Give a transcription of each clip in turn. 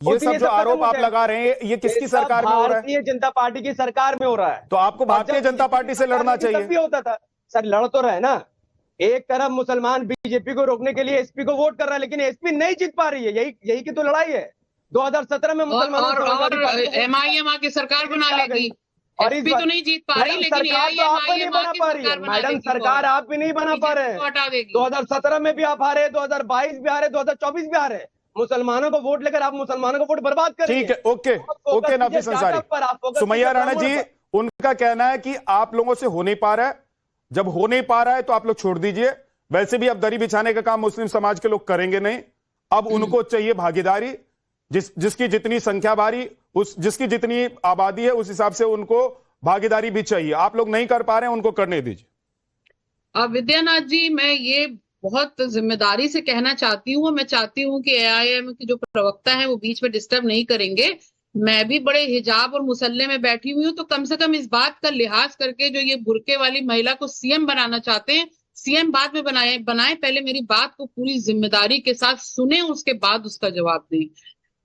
ये सब जो आरोप आप लगा रहे हैं ये किसकी सरकार में हो रहा है? भारतीय जनता पार्टी की सरकार में हो रहा है। तो आपको भारतीय जनता पार्टी से लड़ना चाहिए। भी होता था सर, लड़ तो रहे ना। एक तरफ मुसलमान बीजेपी को रोकने के लिए एसपी को वोट कर रहा है, लेकिन एसपी नहीं जीत पा रही है। यही की तो लड़ाई है। 2017 में मुसलमान एमआईएम आके सरकार बना लेगी और एसपी तो नहीं जीत पा रही, लेकिन नहीं बना पा रही है। मैडम सरकार आप भी नहीं बना पा रहे हैं। 2017 में भी आप हारे, 2022 भी हारे, 2024 भी हारे। मुसलमानों को वोट लेकर आप मुसलमानों को वोट बर्बाद कर रही है। ठीक है, ओके नफीस अंसारी। सुमैया राणा जी, उनका कहना है कि आप लोगों से हो नहीं पा रहा है। जब हो नहीं पा रहा है तो आप लोग छोड़ दीजिए। वैसे भी अब दरी बिछाने का काम मुस्लिम समाज के लोग करेंगे नहीं। अब उनको चाहिए भागीदारी। जिसकी जितनी संख्या भारी, जिसकी जितनी आबादी है उस हिसाब से उनको भागीदारी भी चाहिए। आप लोग नहीं कर पा रहे हैं, उनको करने दीजिए। विद्यानाथ जी, मैं ये बहुत जिम्मेदारी से कहना चाहती हूँ। मैं चाहती हूँ कि एआईएम के जो प्रवक्ता हैं वो बीच में डिस्टर्ब नहीं करेंगे। मैं भी बड़े हिजाब और मुसल्ले में बैठी हुई हूँ, तो कम से कम इस बात का लिहाज करके जो ये बुर्के वाली महिला को सीएम बनाना चाहते हैं, सीएम बाद में बनाए, पहले मेरी बात को पूरी जिम्मेदारी के साथ सुने, उसके बाद उसका जवाब दें।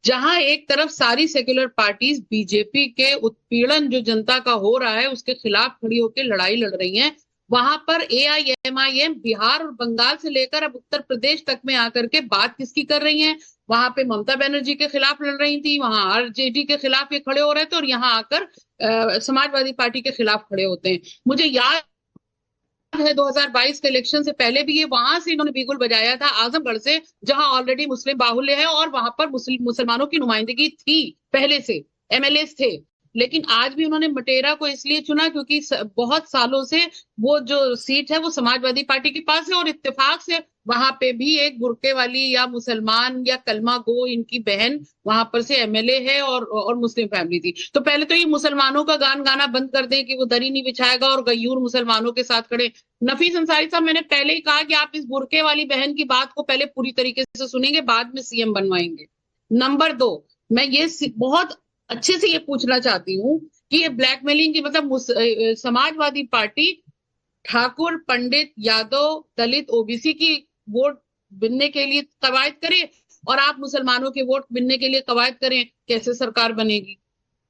जहां एक तरफ सारी सेक्युलर पार्टीज बीजेपी के उत्पीड़न जो जनता का हो रहा है उसके खिलाफ खड़ी होकर लड़ाई लड़ रही हैं, वहां पर एआईएमआईएम बिहार और बंगाल से लेकर अब उत्तर प्रदेश तक में आकर के बात किसकी कर रही हैं? वहां पे ममता बनर्जी के खिलाफ लड़ रही थी, वहां आरजेडी के खिलाफ ये खड़े हो रहे थे, और यहाँ आकर समाजवादी पार्टी के खिलाफ खड़े होते हैं। मुझे याद है 2022 के इलेक्शन से पहले भी ये वहां से इन्होंने बिगुल बजाया था, आजमगढ़ से, जहां ऑलरेडी मुस्लिम बाहुल्य है और वहां पर मुसलमानों की नुमाइंदगी थी, पहले से एमएलए थे। लेकिन आज भी उन्होंने मटेरा को इसलिए चुना क्योंकि बहुत सालों से वो जो सीट है वो समाजवादी पार्टी के पास है, और इत्तेफाक से वहां पे भी एक बुर्के वाली या मुसलमान या कलमा गो इनकी बहन वहां पर से एमएलए है और मुस्लिम फैमिली थी। तो पहले तो ये मुसलमानों का गान गाना बंद कर दें कि वो दरी नहीं बिछाएगा और गयूर मुसलमानों के साथ खड़े। नफीस अंसारी साहब, मैंने पहले ही कहा कि आप इस बुर्के वाली बहन की बात को पहले पूरी तरीके से सुनेंगे, बाद में सीएम बनवाएंगे। नंबर 2, मैं ये बहुत अच्छे से ये पूछना चाहती हूँ कि ये ब्लैकमेलिंग की मतलब समाजवादी पार्टी ठाकुर, पंडित, यादव, दलित, ओबीसी की वोट बिनने के लिए कवायद करे और आप मुसलमानों के वोट बिनने के लिए कवायद करें, कैसे सरकार बनेगी?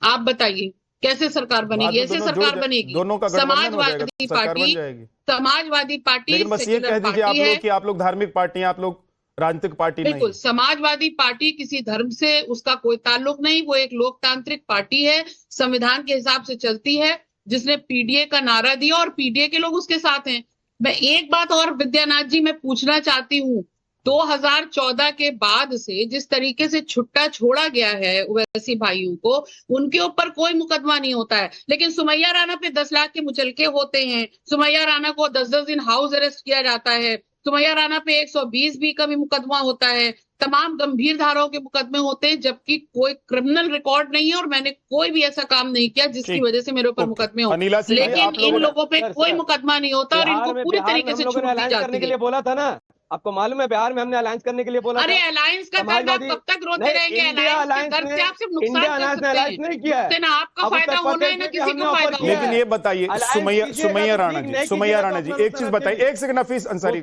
आप बताइए कैसे सरकार बनेगी? ऐसे सरकार बनेगी? समाजवादी पार्टी लेकिन बस ये कह दीजिए आप लोग कि आप लोग धार्मिक पार्टी हैं, आप लोग राजनीतिक पार्टी नहीं। बिल्कुल, समाजवादी पार्टी किसी धर्म से उसका कोई ताल्लुक नहीं, वो एक लोकतांत्रिक पार्टी है, संविधान के हिसाब से चलती है, जिसने पीडीए का नारा दिया और पीडीए के लोग उसके साथ हैं। मैं एक बात और विद्यानाथ जी मैं पूछना चाहती हूँ, 2014 के बाद से जिस तरीके से छुट्टा छोड़ा गया है ओवैसी भाइयों को, उनके ऊपर कोई मुकदमा नहीं होता है, लेकिन सुमैया राणा पे 10 लाख के मुचलके होते हैं। सुमैया राणा को 10-10 दिन हाउस अरेस्ट किया जाता है। सुमैया राणा पे 120B का भी मुकदमा होता है। तमाम गंभीर धाराओं के मुकदमे होते हैं, जबकि कोई क्रिमिनल रिकॉर्ड नहीं है और मैंने कोई भी ऐसा काम नहीं किया जिसकी वजह से मेरे ऊपर मुकदमे हो। लेकिन इन लोगों पे कोई मुकदमा नहीं होता और इनको पूरी तरीके से छूट दी जाती है। बोला था ना, आपको मालूम है बिहार में हमने अलायंस करने के लिए बोला। अरे अलायंस का दर्द आप कब तक रोते रहेंगे? अलायंस का दर्द से आप सिर्फ नुकसान कर सकते हैं, नहीं किया है ना आपका फायदा होना है ना किसी को फायदा होना है। लेकिन ये बताइए सुमैया राणा जी एक चीज बताइए। एक सेकंड नफीस अंसारी,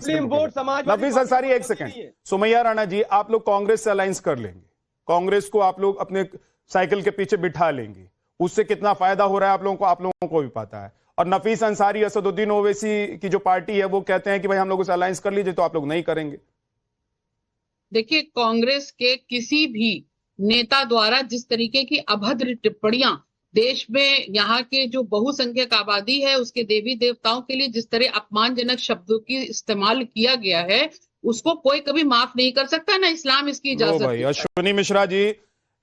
नफीस अंसारी एक सेकंड। सुमैया राणा जी, आप लोग कांग्रेस से अलायंस कर लेंगे, कांग्रेस को आप लोग अपने साइकिल के पीछे बिठा लेंगे, उससे कितना फायदा हो रहा है आप लोगों को भी पता है। और नफीस अंसारी, असदुद्दीन ओवैसी की जो पार्टी है वो कहते हैं कि भाई हम लोग उसे अलायंस कर लीजिए, तो आप लोग नहीं करेंगे। देखिए, कांग्रेस के किसी भी नेता द्वारा जिस तरीके की अभद्र टिप्पणियां देश में यहाँ के जो बहुसंख्यक आबादी है उसके देवी देवताओं के लिए जिस तरह अपमानजनक शब्दों की इस्तेमाल किया गया है, उसको कोई कभी माफ नहीं कर सकता, ना इस्लाम इसकी इजाजत। अश्विनी मिश्रा जी,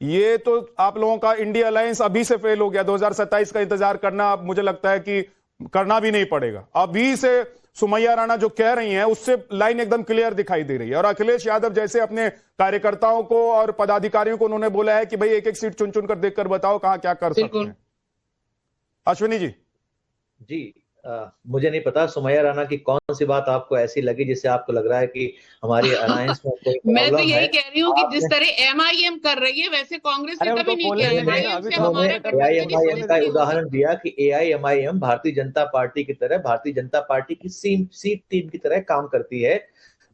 ये तो आप लोगों का इंडिया अलायंस अभी से फेल हो गया। 2027 का इंतजार करना अब मुझे लगता है कि करना भी नहीं पड़ेगा। अभी से सुमैया राणा जो कह रही हैं उससे लाइन एकदम क्लियर दिखाई दे रही है। और अखिलेश यादव जैसे अपने कार्यकर्ताओं को और पदाधिकारियों को उन्होंने बोला है कि भाई एक एक सीट चुन चुन कर देखकर बताओ कहां क्या कर सकते हैं। अश्विनी जी मुझे नहीं पता सुमैया राणा की कौन सी बात आपको ऐसी लगी जिससे आपको लग रहा है कि हमारी अलायंस में कोई प्रॉब्लम है। मैं तो यही कह रही हूँ कि जिस तरह एमआईएम कर रही है वैसे कांग्रेस ने कभी नहीं किया। एआईएमआईएम का उदाहरण दिया कि एआईएमआईएम भारतीय जनता पार्टी की तरह, भारतीय जनता पार्टी की सीट टीम की तरह काम करती है,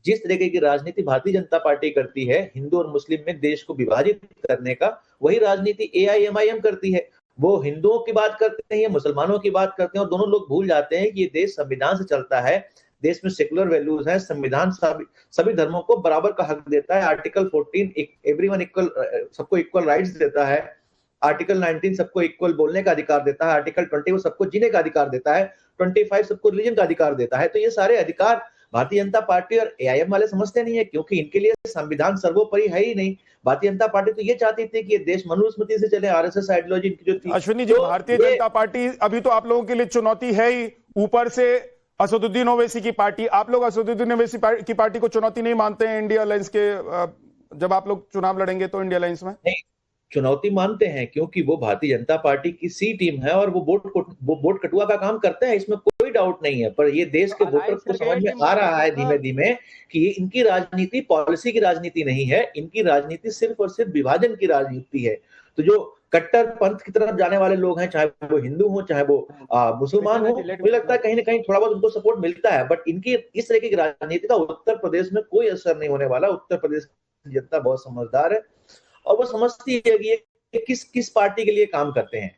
जिस तरीके की राजनीति भारतीय जनता पार्टी करती है हिंदू और मुस्लिम में देश को विभाजित करने का, वही राजनीति AIMIM करती है। वो हिंदुओं की बात करते हैं या मुसलमानों की बात करते हैं, और दोनों लोग भूल जाते हैं कि ये देश संविधान से चलता है, देश में सेकुलर वैल्यूज है, संविधान सभी धर्मों को बराबर का हक देता है। आर्टिकल 14 एवरीवन इक्वल, सबको इक्वल राइट्स देता है। आर्टिकल 19 सबको इक्वल बोलने का अधिकार देता है। आर्टिकल 20 वो सबको जीने का अधिकार देता है। 25 सबको रिलीजन का अधिकार देता है। तो ये सारे अधिकार भारतीय जनता पार्टी और AIM वाले समझते नहीं है, क्योंकि इनके लिए संविधान सर्वोपरि है ही नहीं। भारतीय जनता पार्टी तो ये चाहती थी कि ये देश मनुस्मृति से चले, RSS आइडियोलॉजी इनकी जो थी। अश्विनी जी, भारतीय जनता पार्टी अभी तो आप लोगों के लिए चुनौती है ही, ऊपर से असदुद्दीन ओवैसी की पार्टी। आप लोग असदुद्दीन ओवैसी की पार्टी को चुनौती नहीं मानते हैं इंडिया अलायंस के, जब आप लोग चुनाव लड़ेंगे तो इंडिया अलायंस में? नहीं, चुनौती मानते हैं, क्योंकि वो भारतीय जनता पार्टी की सी टीम है और वो वोट कटुआ का काम करते हैं, इसमें कोई डाउट नहीं है। पर ये देश के वोटर को समझ में आ रहा है धीमे धीमे कि ये इनकी राजनीति पॉलिसी की राजनीति नहीं है, इनकी राजनीति सिर्फ और सिर्फ विभाजन की राजनीति है। तो जो कट्टर पंथ की तरफ जाने वाले लोग हैं, चाहे वो हिंदू हो चाहे वो मुसलमान हो, मुझे लगता है कहीं ना कहीं थोड़ा बहुत उनको सपोर्ट मिलता है। बट इनकी इस तरह की राजनीति का उत्तर प्रदेश में कोई असर नहीं होने वाला। उत्तर प्रदेश की जनता बहुत समझदार है और वो समझती है कि ये किस पार्टी के लिए काम करते हैं।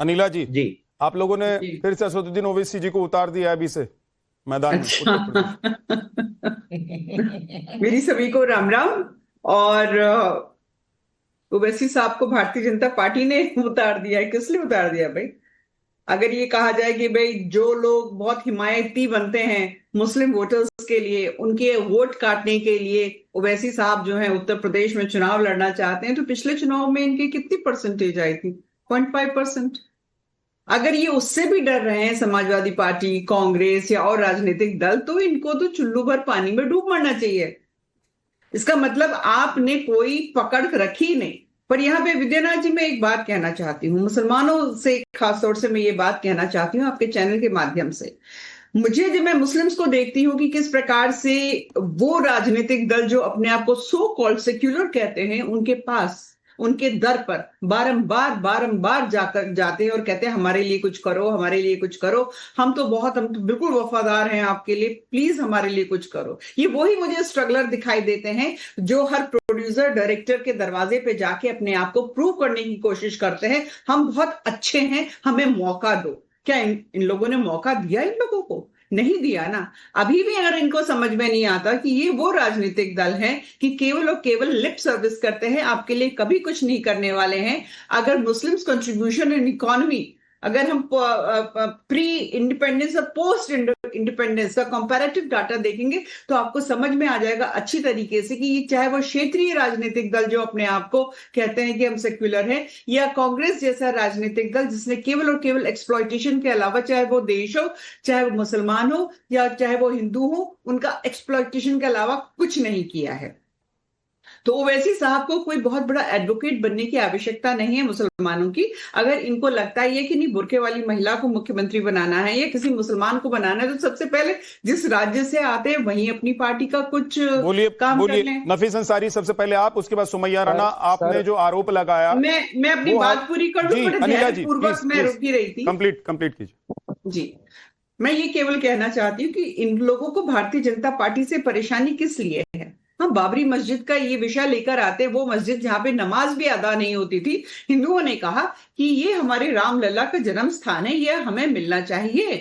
अनिला जी, जी आप लोगों ने फिर से असदुद्दीन ओवैसी जी को उतार दिया अभी से मैदान में। मेरी सभी को राम राम। और ओवैसी साहब को भारतीय जनता पार्टी ने उतार दिया है। किस लिए उतार दिया भाई? अगर ये कहा जाए कि भाई जो लोग बहुत हिमायती बनते हैं मुस्लिम वोटर्स के लिए, उनके वोट काटने के लिए ओवैसी साहब जो है उत्तर प्रदेश में चुनाव लड़ना चाहते हैं, तो पिछले चुनाव में इनकी कितनी परसेंटेज आई थी? 0.5%। अगर ये उससे भी डर रहे हैं समाजवादी पार्टी, कांग्रेस या और राजनीतिक दल, तो इनको तो चुल्लू भर पानी में डूब मरना चाहिए। इसका मतलब आपने कोई पकड़ रखी नहीं। पर यहाँ पे विद्यानाथ जी, मैं एक बात कहना चाहती हूँ, मुसलमानों से खासतौर से मैं ये बात कहना चाहती हूँ आपके चैनल के माध्यम से। मुझे जब मैं मुस्लिम्स को देखती हूँ कि किस प्रकार से वो राजनीतिक दल जो अपने आप को सो कॉल्ड सेक्युलर कहते हैं, उनके पास, उनके दर पर बारंबार जाते हैं और कहते हैं हमारे लिए कुछ करो, हमारे लिए कुछ करो, हम तो बिल्कुल वफादार हैं आपके लिए, प्लीज हमारे लिए कुछ करो। ये वही मुझे स्ट्रगलर दिखाई देते हैं जो हर प्रोड्यूसर डायरेक्टर के दरवाजे पे जाके अपने आप को प्रूव करने की कोशिश करते हैं, हम बहुत अच्छे हैं, हमें मौका दो। क्या इन लोगों ने मौका दिया? इन लोगों को नहीं दिया ना। अभी भी अगर इनको समझ में नहीं आता कि ये वो राजनीतिक दल है कि केवल और केवल लिप सर्विस करते हैं, आपके लिए कभी कुछ नहीं करने वाले हैं। अगर मुस्लिम्स कंट्रीब्यूशन इन इकोनॉमी, अगर हम प्री इंडिपेंडेंस और पोस्ट इंडिपेंडेंस का कंपैरेटिव डाटा देखेंगे तो आपको समझ में आ जाएगा अच्छी तरीके से कि ये चाहे वो क्षेत्रीय राजनीतिक दल जो अपने आप को कहते हैं कि हम सेक्युलर हैं, या कांग्रेस जैसा राजनीतिक दल जिसने केवल और केवल एक्सप्लॉइटेशन के अलावा, चाहे वो देश हो, चाहे वो मुसलमान हो या चाहे वो हिंदू हो, उनका एक्सप्लॉइटेशन के अलावा कुछ नहीं किया है। तो ओवैसी साहब को कोई बहुत बड़ा एडवोकेट बनने की आवश्यकता नहीं है मुसलमानों की। अगर इनको लगता है कि नहीं बुर्के वाली महिला को मुख्यमंत्री बनाना है या किसी मुसलमान को बनाना है, तो सबसे पहले जिस राज्य से आते हैं वहीं अपनी पार्टी का कुछ काम कर लें। नफीस अंसारी, सबसे पहले आप, उसके बाद सुमैया राणा। आपने जो आरोप लगाया, मैं अपनी बात पूरी कर दूं, ध्यानपूर्वक मैं रुकी रही थी। कंप्लीट कीजिए जी। मैं ये केवल कहना चाहती हूँ कि इन लोगों को भारतीय जनता पार्टी से परेशानी किस लिए है। हम बाबरी मस्जिद का ये विषय लेकर आते, वो मस्जिद जहां पे नमाज भी अदा नहीं होती थी, हिंदुओं ने कहा कि ये हमारे रामलला का जन्म स्थान है, ये हमें मिलना चाहिए।